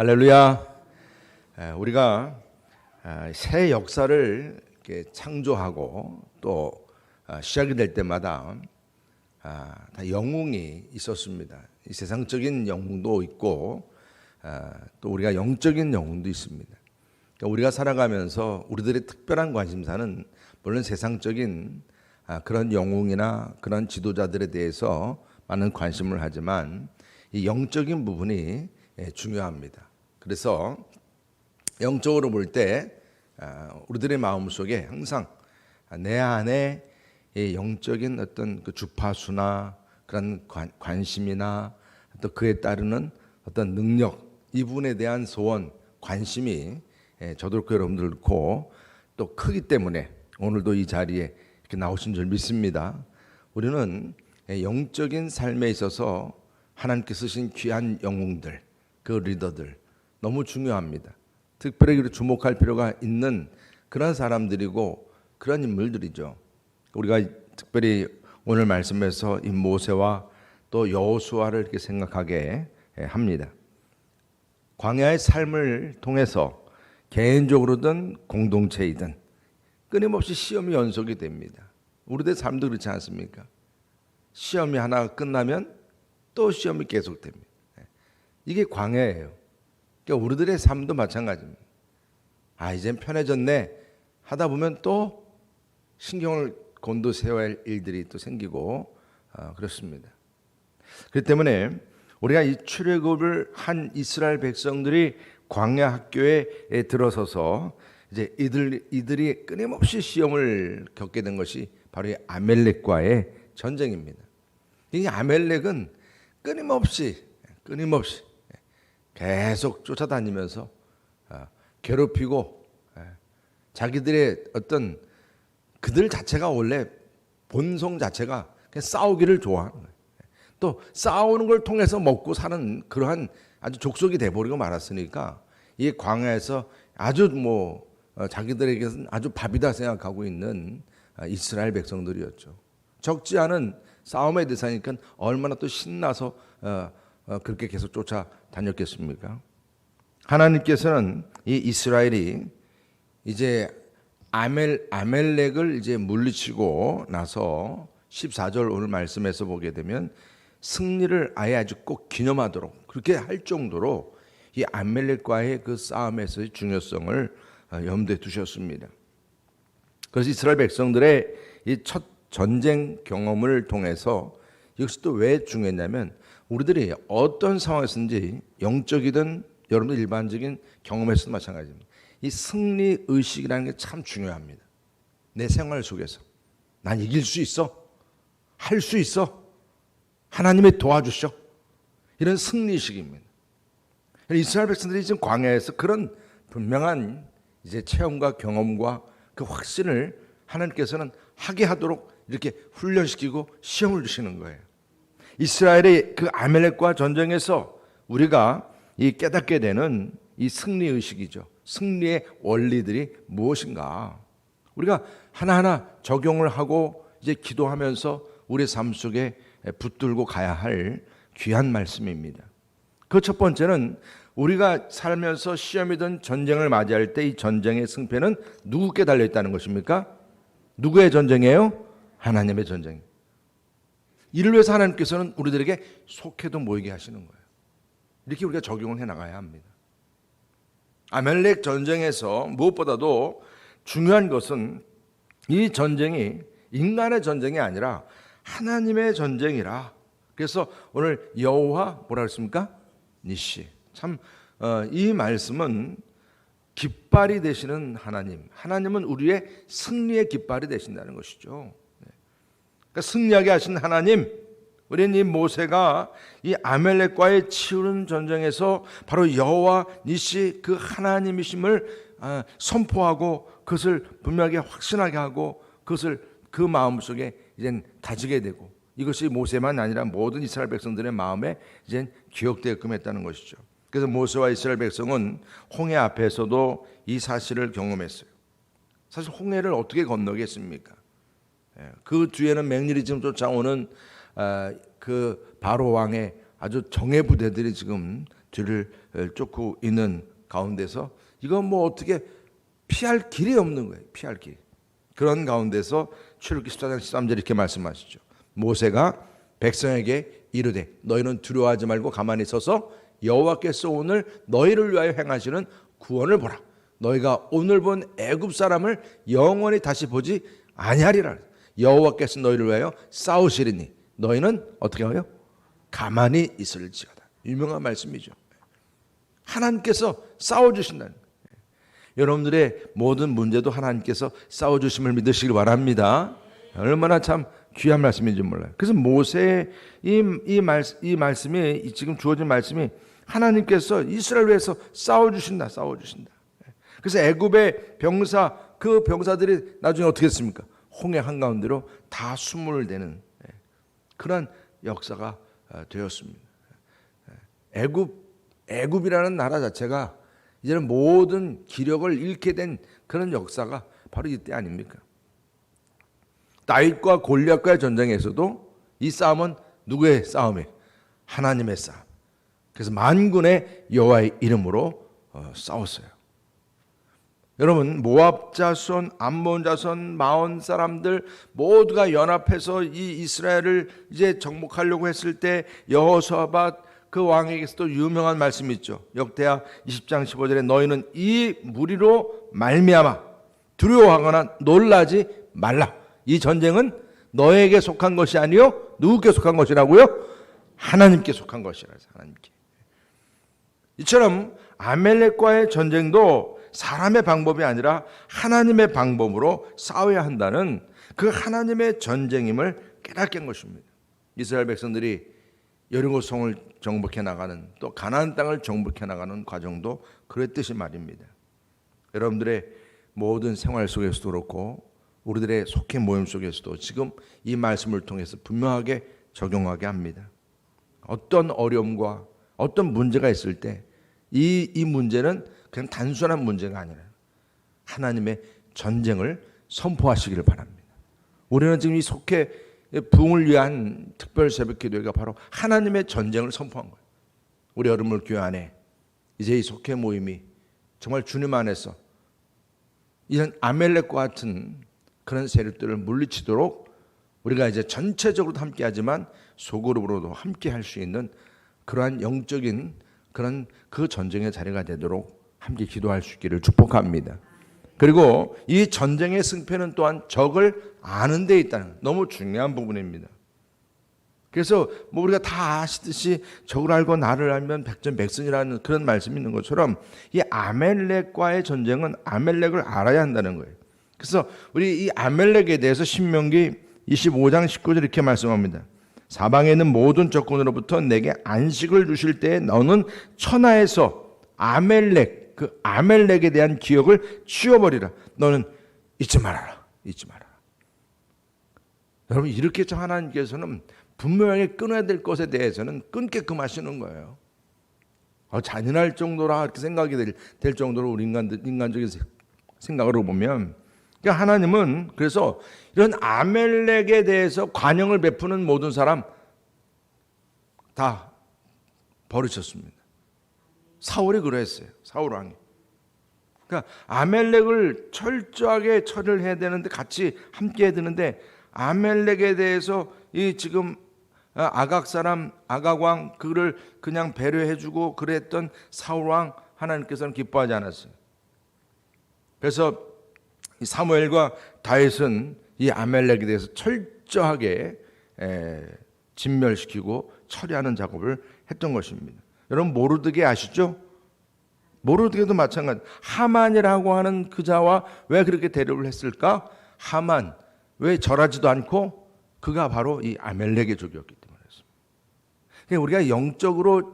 할렐루야. 우리가 새 역사를 이렇게 창조하고 또 시작이 될 때마다 다 영웅이 있었습니다. 이 세상적인 영웅도 있고 또 우리가 영적인 영웅도 있습니다. 그러니까 우리가 살아가면서 우리들의 특별한 관심사는 물론 세상적인 그런 영웅이나 그런 지도자들에 대해서 많은 관심을 하지만 이 영적인 부분이 중요합니다. 그래서 영적으로 볼 때 우리들의 마음속에 항상 내 안에 이 영적인 어떤 그 주파수나 그런 관심이나 또 그에 따르는 어떤 능력, 이 부분에 대한 소원, 관심이 저도 그렇고 여러분들 그렇고 또 크기 때문에 오늘도 이 자리에 이렇게 나오신 줄 믿습니다. 우리는 영적인 삶에 있어서 하나님께서 쓰신 귀한 영웅들, 그 리더들 너무 중요합니다. 특별히 주목할 필요가 있는 그런 사람들이고 그런 인물들이죠. 우리가 특별히 오늘 말씀에서 이 모세와 또 여호수아를 이렇게 생각하게 합니다. 광야의 삶을 통해서 개인적으로든 공동체이든 끊임없이 시험이 연속이 됩니다. 우리들 삶도 그렇지 않습니까? 시험이 하나 끝나면 또 시험이 계속됩니다. 이게 광야예요. 그러니까 우리들의 삶도 마찬가지입니다. 이젠 편해졌네 하다 보면 또 신경을 곤두세워야 할 일들이 또 생기고 그렇습니다. 그렇기 때문에 우리가 이 출애굽을 한 이스라엘 백성들이 광야 학교에 들어서서 이제 이들이 끊임없이 시험을 겪게 된 것이 바로 이 아멜렉과의 전쟁입니다. 이 아멜렉은 끊임없이 계속 쫓아다니면서 괴롭히고 자기들의 어떤 그들 자체가 원래 본성 자체가 그냥 싸우기를 좋아하는 거예요. 또 싸우는 걸 통해서 먹고 사는 그러한 아주 족속이 돼버리고 말았으니까 이 광야에서 아주 자기들에게는 아주 밥이다 생각하고 있는 이스라엘 백성들이었죠. 적지 않은 싸움의 대상이니까 얼마나 또 신나서 그렇게 계속 쫓아다녔겠습니까? 하나님께서는 이 이스라엘이 이제 아멜렉을 이제 물리치고 나서 14절 오늘 말씀에서 보게 되면 승리를 아예 아주 꼭 기념하도록 그렇게 할 정도로 이 아멜렉과의 그 싸움에서의 중요성을 염두에 두셨습니다. 그래서 이스라엘 백성들의 이 첫 전쟁 경험을 통해서 이것이 또 왜 중요했냐면 우리들이 어떤 상황에서든지 영적이든 여러분들 일반적인 경험에서도 마찬가지입니다. 이 승리 의식이라는 게 참 중요합니다. 내 생활 속에서 난 이길 수 있어, 할 수 있어, 하나님이 도와주셔, 이런 승리 의식입니다. 이스라엘 백성들이 지금 광야에서 그런 분명한 이제 체험과 경험과 그 확신을 하나님께서는 하게 하도록 이렇게 훈련시키고 시험을 주시는 거예요. 이스라엘의 그 아멜렉과 전쟁에서 우리가 이 깨닫게 되는 이 승리 의식이죠. 승리의 원리들이 무엇인가? 우리가 하나하나 적용을 하고 이제 기도하면서 우리 삶 속에 붙들고 가야 할 귀한 말씀입니다. 그 첫 번째는 우리가 살면서 시험이든 전쟁을 맞이할 때 이 전쟁의 승패는 누구께 달려 있다는 것입니까? 누구의 전쟁이에요? 하나님의 전쟁. 이를 위해서 하나님께서는 우리들에게 속해도 모이게 하시는 거예요. 이렇게 우리가 적용을 해 나가야 합니다. 아멜렉 전쟁에서 무엇보다도 중요한 것은 이 전쟁이 인간의 전쟁이 아니라 하나님의 전쟁이라. 그래서 오늘 여호와 뭐라 그랬습니까? 니시. 참 이 말씀은 깃발이 되시는 하나님. 하나님은 우리의 승리의 깃발이 되신다는 것이죠. 그러니까 승리하게 하신 하나님, 우리는 이 모세가 이 아멜렉과의 치르는 전쟁에서 바로 여호와 니시 그 하나님이심을 선포하고 그것을 분명하게 확신하게 하고 그것을 그 마음속에 이젠 다지게 되고 이것이 모세만 아니라 모든 이스라엘 백성들의 마음에 이젠 기억되게끔 했다는 것이죠. 그래서 모세와 이스라엘 백성은 홍해 앞에서도 이 사실을 경험했어요. 사실 홍해를 어떻게 건너겠습니까? 그 뒤에는 맹렬히 지금 쫓아오는 그 바로 왕의 아주 정예 부대들이 지금 뒤를 쫓고 있는 가운데서 이건 뭐 어떻게 피할 길이 없는 거예요. 피할 길. 그런 가운데서 출애굽기 14장 13절 이렇게 말씀하시죠. 모세가 백성에게 이르되 너희는 두려워하지 말고 가만히 서서 여호와께서 오늘 너희를 위하여 행하시는 구원을 보라. 너희가 오늘 본 애굽 사람을 영원히 다시 보지 아니하리라. 여호와께서 너희를 위하여 싸우시리니 너희는 어떻게 하여 가만히 있을지어다. 유명한 말씀이죠. 하나님께서 싸워주신다는 거예요. 여러분들의 모든 문제도 하나님께서 싸워주심을 믿으시길 바랍니다. 얼마나 참 귀한 말씀인지 몰라요. 그래서 모세의 이 말씀이 지금 주어진 말씀이 하나님께서 이스라엘 위해서 싸워주신다. 그래서 애굽의 병사, 그 병사들이 나중에 어떻게 했습니까? 홍해 한가운데로 다 숨을 대는 그런 역사가 되었습니다. 애굽이라는 나라 자체가 이제는 모든 기력을 잃게 된 그런 역사가 바로 이때 아닙니까? 다윗과 골리앗과의 전쟁에서도 이 싸움은 누구의 싸움이에요? 하나님의 싸움. 그래서 만군의 여호와의 이름으로 싸웠어요. 여러분, 모압 자손, 암몬 자손, 마온 사람들 모두가 연합해서 이 이스라엘을 이제 정복하려고 했을 때 여호사밧 그 왕에게서도 유명한 말씀이 있죠. 역대하 20장 15절에 너희는 이 무리로 말미암아 두려워하거나 놀라지 말라. 이 전쟁은 너에게 속한 것이 아니요 누구께 속한 것이라고요? 하나님께 속한 것이라. 하나님께. 이처럼 아멜렉과의 전쟁도 사람의 방법이 아니라 하나님의 방법으로 싸워야 한다는 그 하나님의 전쟁임을 깨닫게 한 것입니다. 이스라엘 백성들이 여리고성을 정복해 나가는, 또 가나안 땅을 정복해 나가는 과정도 그랬듯이 말입니다. 여러분들의 모든 생활 속에서도 그렇고 우리들의 속회 모임 속에서도 지금 이 말씀을 통해서 분명하게 적용하게 합니다. 어떤 어려움과 어떤 문제가 있을 때 이 문제는 그냥 단순한 문제가 아니라 하나님의 전쟁을 선포하시기를 바랍니다. 우리는 지금 이 속회 부흥을 위한 특별 새벽 기도회가 바로 하나님의 전쟁을 선포한 거예요. 우리 여러분 교회 안에 이제 이 속회 모임이 정말 주님 안에서 이런 아멜렉과 같은 그런 세력들을 물리치도록 우리가 이제 전체적으로 함께하지만 소그룹으로도 함께할 수 있는 그러한 영적인 그런 그 전쟁의 자리가 되도록 함께 기도할 수 있기를 축복합니다. 그리고 이 전쟁의 승패는 또한 적을 아는 데 있다는 너무 중요한 부분입니다. 그래서 뭐 우리가 다 아시듯이 적을 알고 나를 알면 백전백승이라는 그런 말씀이 있는 것처럼 이 아멜렉과의 전쟁은 아멜렉을 알아야 한다는 거예요. 그래서 우리 이 아멜렉에 대해서 신명기 25장 19절 이렇게 말씀합니다. 사방에 있는 모든 적군으로부터 내게 안식을 주실 때에 너는 천하에서 아멜렉, 그 아멜렉에 대한 기억을 치워버리라. 너는 잊지 말아라. 잊지 말아라. 여러분, 이렇게 하나님께서는 분명하게 끊어야 될 것에 대해서는 끊게끔 하시는 거예요. 잔인할 정도라 이렇게 생각이 될 정도로 우리 인간적인 생각으로 보면, 그러니까 하나님은 그래서 이런 아멜렉에 대해서 관용을 베푸는 모든 사람 다 버리셨습니다. 사울이 그랬어요. 사울 왕이. 그러니까 아멜렉을 철저하게 처리를 해야 되는데, 같이 함께 해야 되는데, 아멜렉에 대해서 이 지금 아각 사람 아각 왕 그를 그냥 배려해주고 그랬던 사울 왕 하나님께서는 기뻐하지 않았어요. 그래서 사무엘과 다윗은 이 아멜렉에 대해서 철저하게 진멸시키고 처리하는 작업을 했던 것입니다. 여러분, 모르드게 아시죠? 모르드게도 마찬가지. 하만이라고 하는 그 자와 왜 그렇게 대립을 했을까? 하만 왜 절하지도 않고? 그가 바로 이 아멜렉의 족이었기 때문에 그러니까 우리가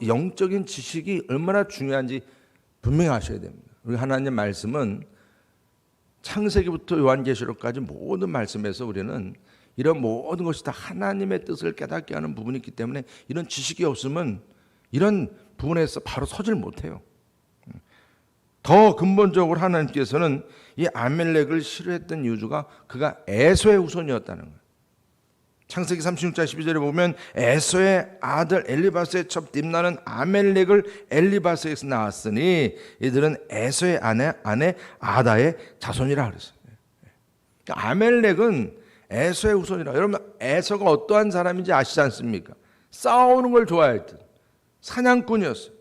영적인 지식이 얼마나 중요한지 분명히 아셔야 됩니다. 우리 하나님 말씀은 창세기부터 요한계시록까지 모든 말씀에서 우리는 이런 모든 것이 다 하나님의 뜻을 깨닫게 하는 부분이 있기 때문에 이런 지식이 없으면 이런 부분에서 바로 서질 못해요. 더 근본적으로 하나님께서는 이 아멜렉을 싫어했던 이유가 그가 에서의 후손이었다는 거예요. 창세기 36장 12절에 보면 에서의 아들 엘리바스의 첩 딥나는 아멜렉을 엘리바스에서 낳았으니 이들은 에서의 아내 아다의 자손이라 그랬어요. 그러니까 아멜렉은 에서의 후손이라. 여러분, 에서가 어떠한 사람인지 아시지 않습니까? 싸우는 걸 좋아했던 사냥꾼이었어요.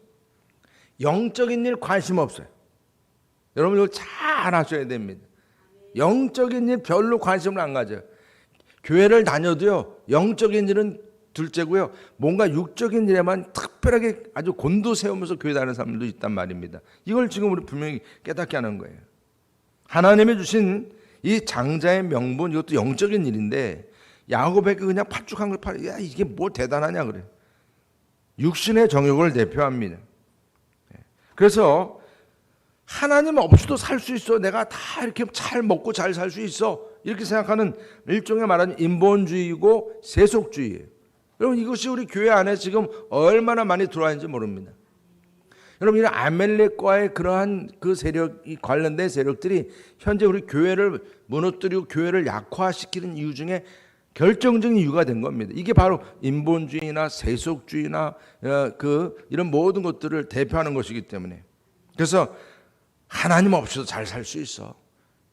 영적인 일 관심 없어요. 여러분 이거 잘 아셔야 됩니다. 영적인 일 별로 관심을 안 가져요. 교회를 다녀도요, 영적인 일은 둘째고요, 뭔가 육적인 일에만 특별하게 아주 곤두세우면서 교회 다니는 사람들도 있단 말입니다. 이걸 지금 우리 분명히 깨닫게 하는 거예요. 하나님이 주신 이 장자의 명분, 이것도 영적인 일인데 야곱에게 그냥 팥죽한 걸 팔아. 야, 이게 뭐 대단하냐 그래. 육신의 정욕을 대표합니다. 그래서 하나님 없이도 살 수 있어. 내가 다 이렇게 잘 먹고 잘 살 수 있어. 이렇게 생각하는 일종의 말하는 인본주의이고 세속주의예요. 여러분 이것이 우리 교회 안에 지금 얼마나 많이 들어와 있는지 모릅니다. 여러분 이 아멜렉과의 그러한 그 세력이 관련된 세력들이 현재 우리 교회를 무너뜨리고 교회를 약화시키는 이유 중에 결정적인 이유가 된 겁니다. 이게 바로 인본주의나 세속주의나 이런 모든 것들을 대표하는 것이기 때문에. 그래서 하나님 없이도 잘 살 수 있어.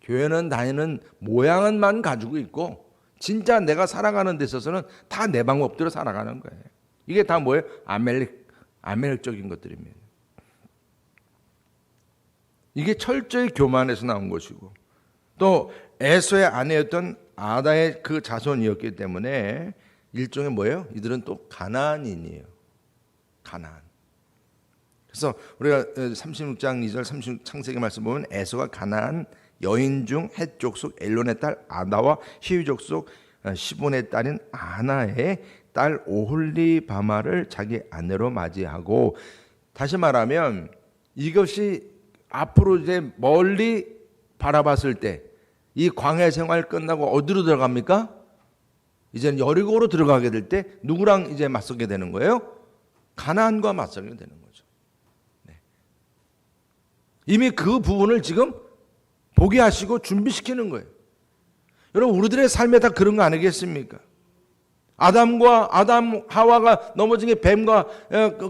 교회는 다니는 모양만 가지고 있고 진짜 내가 살아가는 데 있어서는 다 내 방법대로 살아가는 거예요. 이게 다 뭐예요? 아멜렉적인 것들입니다. 이게 철저히 교만에서 나온 것이고 또 에서의 아내였던 아다의 그 자손이었기 때문에 일종의 뭐예요? 이들은 또 가나안인이에요. 가나안. 그래서 우리가 36장 2절 창세기 말씀 보면 에서가 가나안 여인 중 헷 족속 엘론의 딸 아다와 히위 족속 시본의 딸인 아나의 딸 오홀리바마를 자기 아내로 맞이하고, 다시 말하면 이것이 앞으로 이제 멀리 바라봤을 때 이 광야 생활 끝나고 어디로 들어갑니까? 이제는 여리고로 들어가게 될 때 누구랑 이제 맞서게 되는 거예요? 가나안과 맞서게 되는 거죠. 네. 이미 그 부분을 지금 보게 하시고 준비시키는 거예요. 여러분 우리들의 삶에 다 그런 거 아니겠습니까? 아담 하와가 넘어진 게 뱀과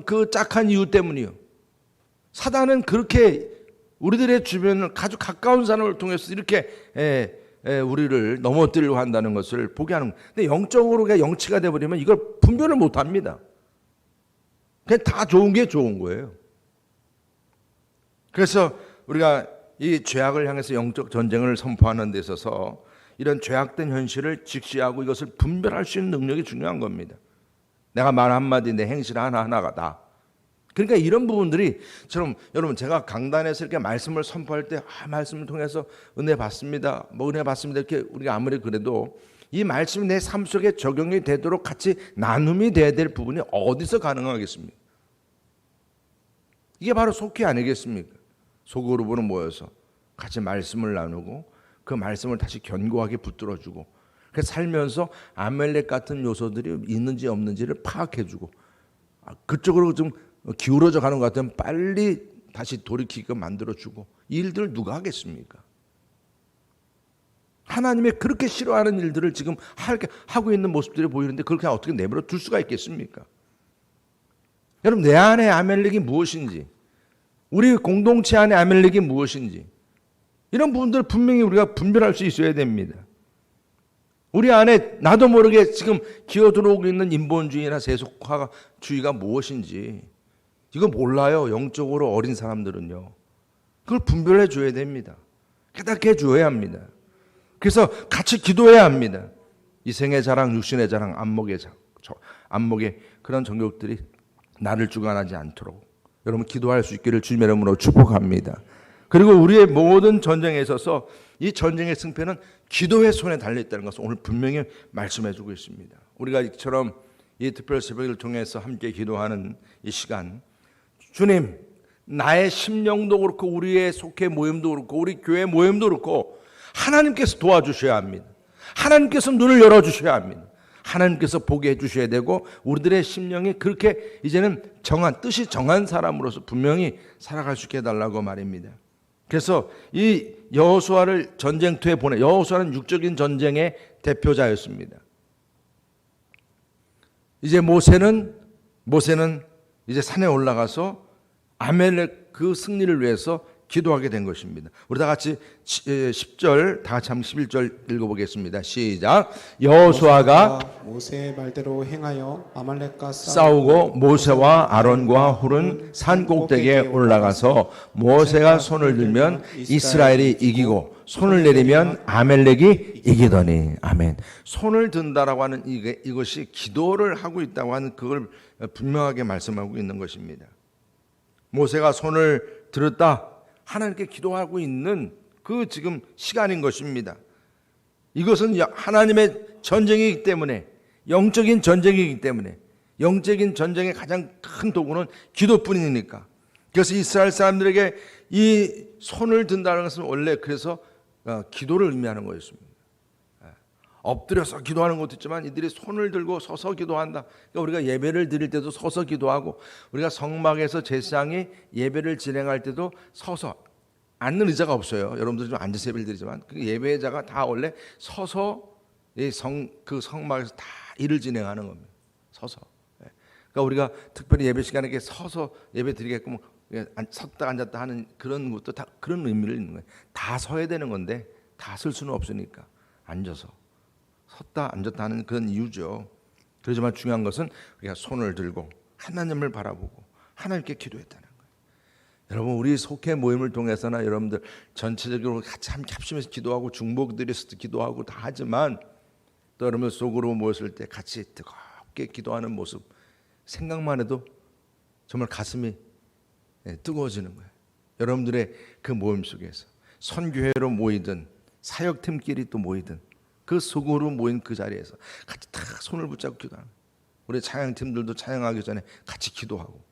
그 짝한 이유 때문이요. 사단은 그렇게 우리들의 주변을 아주 가까운 사람을 통해서 이렇게 우리를 넘어뜨리려고 한다는 것을 보게 하는 거예요. 근데 영적으로 그냥 영치가 돼버리면 이걸 분별을 못합니다. 그냥 다 좋은 게 좋은 거예요. 그래서 우리가 이 죄악을 향해서 영적 전쟁을 선포하는 데 있어서 이런 죄악된 현실을 직시하고 이것을 분별할 수 있는 능력이 중요한 겁니다. 내가 말 한마디 내 행실 하나하나가 다. 그러니까 이런 부분들이 여러분 제가 강단에서 이렇게 말씀을 선포할 때 말씀을 통해서 은혜 받습니다. 은혜 받습니다. 이렇게 우리가 아무리 그래도 이 말씀이 내 삶 속에 적용이 되도록 같이 나눔이 돼야 될 부분이 어디서 가능하겠습니까? 이게 바로 속회 아니겠습니까? 소그룹으로 모여서 같이 말씀을 나누고 그 말씀을 다시 견고하게 붙들어주고 그래서 살면서 아멜렉 같은 요소들이 있는지 없는지를 파악해주고 그쪽으로 좀 기울어져 가는 것 같으면 빨리 다시 돌이키게 만들어주고 이 일들을 누가 하겠습니까? 하나님이 그렇게 싫어하는 일들을 지금 하고 있는 모습들이 보이는데 그렇게 어떻게 내버려 둘 수가 있겠습니까? 여러분 내 안에 아멜렉이 무엇인지 우리 공동체 안에 아멜렉이 무엇인지 이런 부분들 분명히 우리가 분별할 수 있어야 됩니다. 우리 안에 나도 모르게 지금 기어들어오고 있는 인본주의나 세속화주의가 무엇인지 이거 몰라요. 영적으로 어린 사람들은요. 그걸 분별해 줘야 됩니다. 깨닫게 해줘야 합니다. 그래서 같이 기도해야 합니다. 이생의 자랑, 육신의 자랑, 안목의 그런 정욕들이 나를 주관하지 않도록 여러분 기도할 수 있기를 주님의 이름으로 축복합니다. 그리고 우리의 모든 전쟁에 있어서 이 전쟁의 승패는 기도의 손에 달려있다는 것을 오늘 분명히 말씀해 주고 있습니다. 우리가 이처럼 이 특별 새벽을 통해서 함께 기도하는 이 시간, 주님 나의 심령도 그렇고 우리의 속회 모임도 그렇고 우리 교회 모임도 그렇고 하나님께서 도와주셔야 합니다. 하나님께서 눈을 열어주셔야 합니다. 하나님께서 보게 해주셔야 되고 우리들의 심령이 그렇게 이제는 뜻이 정한 사람으로서 분명히 살아갈 수 있게 해달라고 말입니다. 그래서 이 여호수아를 전쟁터에 여호수아는 육적인 전쟁의 대표자였습니다. 이제 모세는 이제 산에 올라가서 아멜렉 그 승리를 위해서 기도하게 된 것입니다. 우리 다 같이 10절, 다 같이 한번 11절 읽어보겠습니다. 시작. 여호수아가 모세의 말대로 행하여 아말렉과 싸우고 모세와 아론과 훌은 산 꼭대기에 올라가서 모세가 손을 들면 이스라엘이 이기고 손을 내리면 아멜렉이 이기더니. 아멘. 손을 든다라고 하는 이것이 기도를 하고 있다고 하는 그걸 분명하게 말씀하고 있는 것입니다. 모세가 손을 들었다, 하나님께 기도하고 있는 그 지금 시간인 것입니다. 이것은 하나님의 전쟁이기 때문에, 영적인 전쟁이기 때문에, 영적인 전쟁의 가장 큰 도구는 기도뿐이니까. 그래서 이스라엘 사람들에게 이 손을 든다는 것은 원래 그래서 기도를 의미하는 거였습니다. 엎드려서 기도하는 것도 있지만 이들이 손을 들고 서서 기도한다. 그러니까 우리가 예배를 드릴 때도 서서 기도하고, 우리가 성막에서 제사장이 예배를 진행할 때도 서서, 앉는 의자가 없어요. 여러분들 좀 앉아서 예배를 드리지만 그 예배자가 다 원래 서서 그 성막에서 다 일을 진행하는 겁니다. 서서. 그러니까 우리가 특별히 예배 시간에 이렇게 서서 예배 드리게끔 섰다 앉았다 하는 그런 것도 다 그런 의미를 있는 거예요. 다 서야 되는 건데 다 쓸 수는 없으니까 앉아서, 섰다 앉았다 하는 그런 이유죠. 그렇지만 중요한 것은 우리가 손을 들고 하나님을 바라보고 하나님께 기도했다는 거예요. 여러분, 우리 속회 모임을 통해서나 여러분들 전체적으로 같이 함께 합심해서 기도하고 중보드려서도 기도하고 다 하지만, 또 여러분 속으로 모였을 때 같이 뜨겁게 기도하는 모습 생각만 해도 정말 가슴이 뜨거워지는 거예요. 여러분들의 그 모임 속에서 선교회로 모이든 사역팀끼리 또 모이든 그 속으로 모인 그 자리에서 같이 다 손을 붙잡고 기도하는 거예요. 우리 찬양팀들도 찬양하기 전에 같이 기도하고,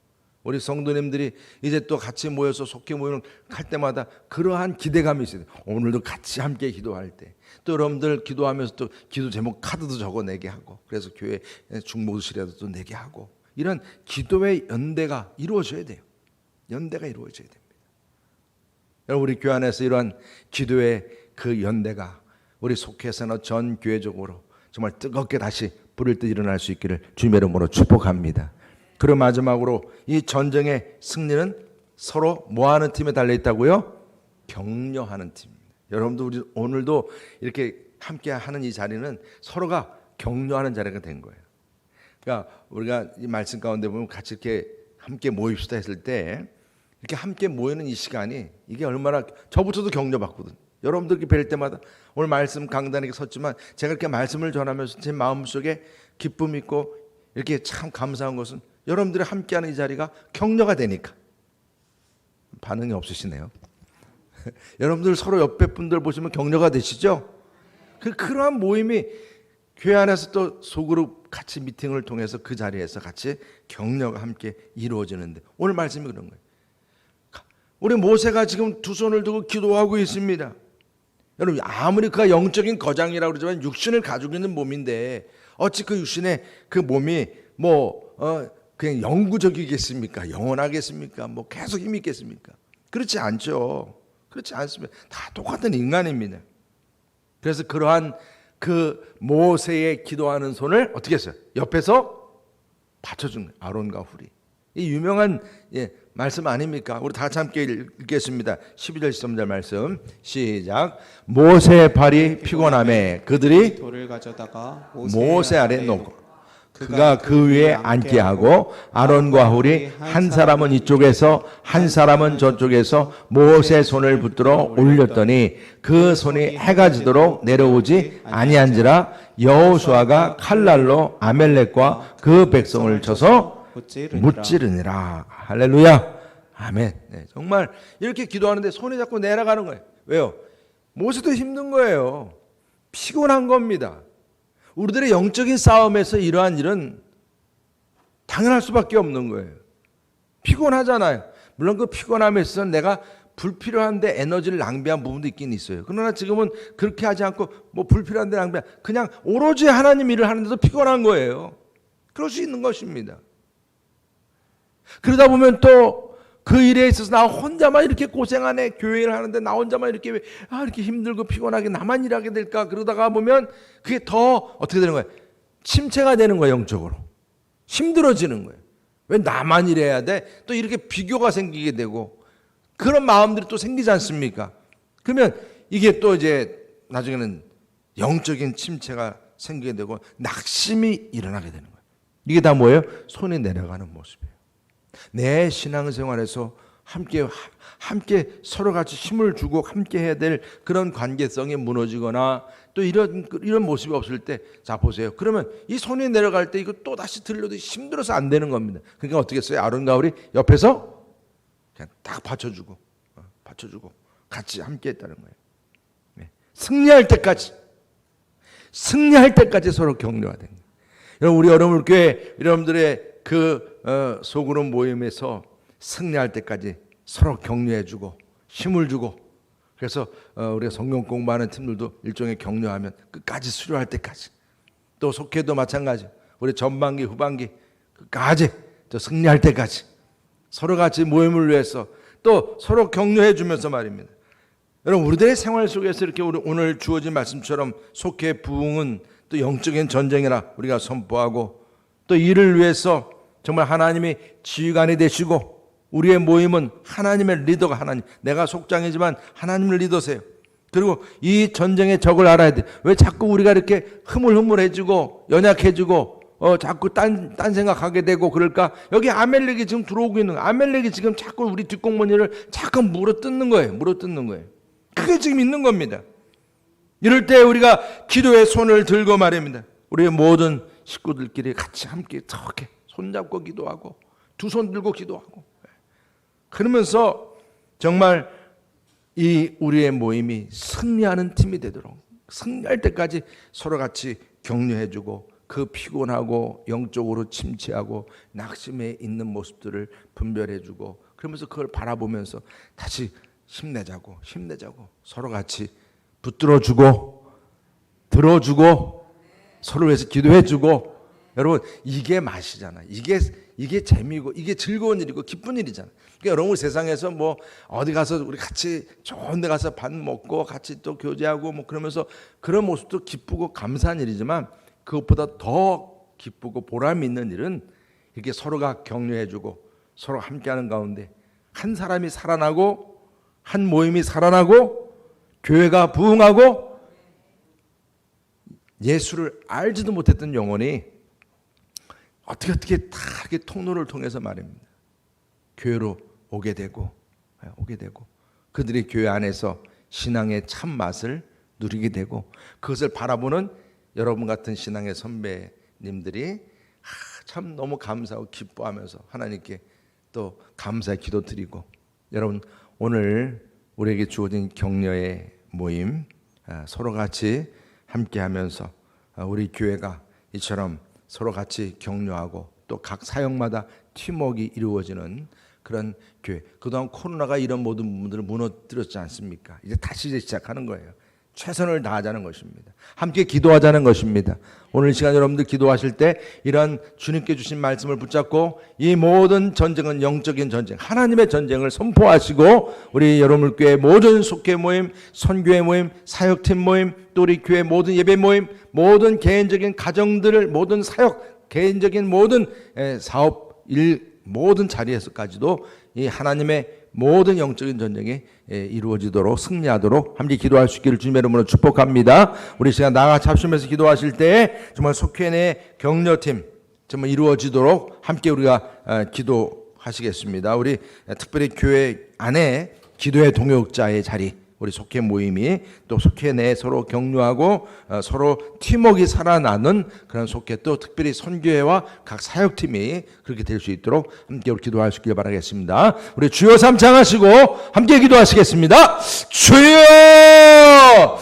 우리 성도님들이 이제 또 같이 모여서 속회 모임을 할 때마다 그러한 기대감이 있어요. 오늘도 같이 함께 기도할 때 또 여러분들 기도하면서 또 기도 제목 카드도 적어내게 하고, 그래서 교회 중보실에도 또 내게 하고, 이런 기도의 연대가 이루어져야 돼요. 연대가 이루어져야 됩니다. 여러분, 우리 교회 안에서 이러한 기도의 그 연대가 우리 속해서나 전 교회적으로 정말 뜨겁게 다시 불을 때 일어날 수 있기를 주님의 이름으로 축복합니다. 그리고 마지막으로 이 전쟁의 승리는 서로 뭐하는 팀에 달려있다고요? 격려하는 팀입니다. 여러분도 우리 오늘도 이렇게 함께 하는 이 자리는 서로가 격려하는 자리가 된 거예요. 그러니까 우리가 이 말씀 가운데 보면 같이 이렇게 함께 모입시다 했을 때 이렇게 함께 모이는 이 시간이 이게 얼마나, 저부터도 격려받거든. 여러분들 뵐 때마다, 오늘 말씀 강단에 섰지만 제가 이렇게 말씀을 전하면서 제 마음속에 기쁨이 있고 이렇게 참 감사한 것은 여러분들이 함께하는 이 자리가 격려가 되니까. 반응이 없으시네요. 여러분들 서로 옆에 분들 보시면 격려가 되시죠? 그러한 모임이 교회 안에서 또 소그룹 같이 미팅을 통해서 그 자리에서 같이 격려가 함께 이루어지는데, 오늘 말씀이 그런 거예요. 우리 모세가 지금 두 손을 두고 기도하고 있습니다. 여러분, 아무리 그가 영적인 거장이라고 그러지만 육신을 가지고 있는 몸인데 어찌 그 육신의 그 몸이 그냥 영구적이겠습니까? 영원하겠습니까? 계속 힘이 있겠습니까? 그렇지 않죠. 그렇지 않습니다. 다 똑같은 인간입니다. 그래서 그러한 그 모세의 기도하는 손을 어떻게 했어요? 옆에서 받쳐준 거예요. 아론과 훌이. 이 유명한 말씀 아닙니까? 우리 다 같이 함께 읽겠습니다. 12절 13절 말씀 시작. 모세의 발이 피곤함에 그들이 돌을 가져다가 모세 아래 놓고 그가 그 위에 앉게 하고 아론과 훌이 한 사람은 이쪽에서 한 사람은 저쪽에서 모세 손을 붙들어 올렸더니 그 손이 해가 지도록 내려오지 아니한지라. 여호수아가 칼날로 아멜렉과 그 백성을 쳐서 무찌르니라. 할렐루야. 아멘. 네, 정말 이렇게 기도하는데 손이 자꾸 내려가는 거예요. 왜요? 모세도 힘든 거예요. 피곤한 겁니다. 우리들의 영적인 싸움에서 이러한 일은 당연할 수밖에 없는 거예요. 피곤하잖아요. 물론 그 피곤함에 있어서 내가 불필요한데 에너지를 낭비한 부분도 있긴 있어요. 그러나 지금은 그렇게 하지 않고 불필요한데 낭비한, 그냥 오로지 하나님 일을 하는데도 피곤한 거예요. 그럴 수 있는 것입니다. 그러다 보면 또 그 일에 있어서 나 혼자만 이렇게 고생하네, 교회 일을 하는데 나 혼자만 이렇게 이렇게 힘들고 피곤하게 나만 일하게 될까, 그러다가 보면 그게 더 어떻게 되는 거예요? 침체가 되는 거예요. 영적으로. 힘들어지는 거예요. 왜 나만 이래야 돼? 또 이렇게 비교가 생기게 되고 그런 마음들이 또 생기지 않습니까? 그러면 이게 또 이제 나중에는 영적인 침체가 생기게 되고 낙심이 일어나게 되는 거예요. 이게 다 뭐예요? 손이 내려가는 모습이에요. 내 신앙생활에서 함께 서로 같이 힘을 주고 함께 해야 될 그런 관계성이 무너지거나 또 이런 모습이 없을 때, 자 보세요. 그러면 이 손이 내려갈 때 이거 또 다시 들려도 힘들어서 안 되는 겁니다. 그러니까 어떻게 했어요? 아론과 홀이 옆에서 그냥 딱 받쳐주고 같이 함께 했다는 거예요. 네. 승리할 때까지 서로 격려가 됩니다. 여러분, 우리 여러분교회 여러분들의 그 소그룹 모임에서 승리할 때까지 서로 격려해주고 힘을 주고, 그래서 우리가 성경 공부하는 팀들도 일종의 격려하면 끝까지 수료할 때까지, 또 속회도 마찬가지, 우리 전반기 후반기 끝까지 또 승리할 때까지 서로 같이 모임을 위해서 또 서로 격려해 주면서 말입니다. 여러분, 우리들의 생활 속에서 이렇게 오늘 주어진 말씀처럼 속회 부흥은 또 영적인 전쟁이라 우리가 선포하고, 또 이를 위해서 정말 하나님이 지휘관이 되시고 우리의 모임은 하나님의 리더가 하나님, 내가 속장이지만 하나님을 리더세요. 그리고 이 전쟁의 적을 알아야 돼. 왜 자꾸 우리가 이렇게 흐물흐물해지고 연약해지고 자꾸 딴 생각하게 되고 그럴까? 여기 아멜렉이 지금 들어오고 있는 거예요. 아멜렉이 지금 자꾸 우리 뒷공무니를 자꾸 물어뜯는 거예요. 그게 지금 있는 겁니다. 이럴 때 우리가 기도의 손을 들고 말입니다. 우리의 모든 식구들끼리 같이 함께 이렇게 손잡고 기도하고 두 손 들고 기도하고, 그러면서 정말 이 우리의 모임이 승리하는 팀이 되도록, 승리할 때까지 서로 같이 격려해주고 그 피곤하고 영적으로 침체하고 낙심해 있는 모습들을 분별해주고, 그러면서 그걸 바라보면서 다시 힘내자고 서로 같이 붙들어주고 들어주고 서로 위해서 기도해주고. 여러분, 이게 맛이잖아. 이게 재미고 이게 즐거운 일이고 기쁜 일이잖아. 그러니까 여러분, 세상에서 뭐 어디 가서 우리 같이 좋은 데 가서 밥 먹고 같이 또 교제하고 뭐 그러면서 그런 모습도 기쁘고 감사한 일이지만, 그것보다 더 기쁘고 보람 있는 일은 이렇게 서로가 격려해주고 서로 함께하는 가운데 한 사람이 살아나고 한 모임이 살아나고 교회가 부흥하고 예수를 알지도 못했던 영혼이 어떻게 다 이렇게 통로를 통해서 말입니다. 교회로 오게 되고 그들이 교회 안에서 신앙의 참 맛을 누리게 되고, 그것을 바라보는 여러분 같은 신앙의 선배님들이 참 너무 감사하고 기뻐하면서 하나님께 또 감사의 기도 드리고. 여러분, 오늘 우리에게 주어진 격려의 모임, 서로 같이 함께하면서 우리 교회가 이처럼 서로 같이 격려하고 또 각 사역마다 팀워크가 이루어지는 그런 교회. 그동안 코로나가 이런 모든 부분들을 무너뜨렸지 않습니까? 이제 다시 시작하는 거예요. 최선을 다하자는 것입니다. 함께 기도하자는 것입니다. 오늘 시간 여러분들 기도하실 때 이런 주님께 주신 말씀을 붙잡고 이 모든 전쟁은 영적인 전쟁, 하나님의 전쟁을 선포하시고, 우리 여러분교회 모든 속회 모임, 선교회 모임, 사역팀 모임, 또 우리 교회 모든 예배 모임, 모든 개인적인 가정들을, 모든 사역, 개인적인 모든 사업 일, 모든 자리에서까지도 이 하나님의 모든 영적인 전쟁이 이루어지도록, 승리하도록 함께 기도할 수 있기를 주님의 이름으로 축복합니다. 우리 시간 나같이 합심해서 기도하실 때 정말 속회 내 격려팀 정말 이루어지도록 함께 우리가 기도하시겠습니다. 우리 특별히 교회 안에 기도의 동역자의 자리, 우리 속회 모임이 또 속회 내에 서로 격려하고 서로 팀워크가 살아나는 그런 속회, 또 특별히 선교회와 각 사역팀이 그렇게 될 수 있도록 함께 우리 기도할 수 있기를 바라겠습니다. 우리 주여 삼창하시고 함께 기도하시겠습니다. 주여!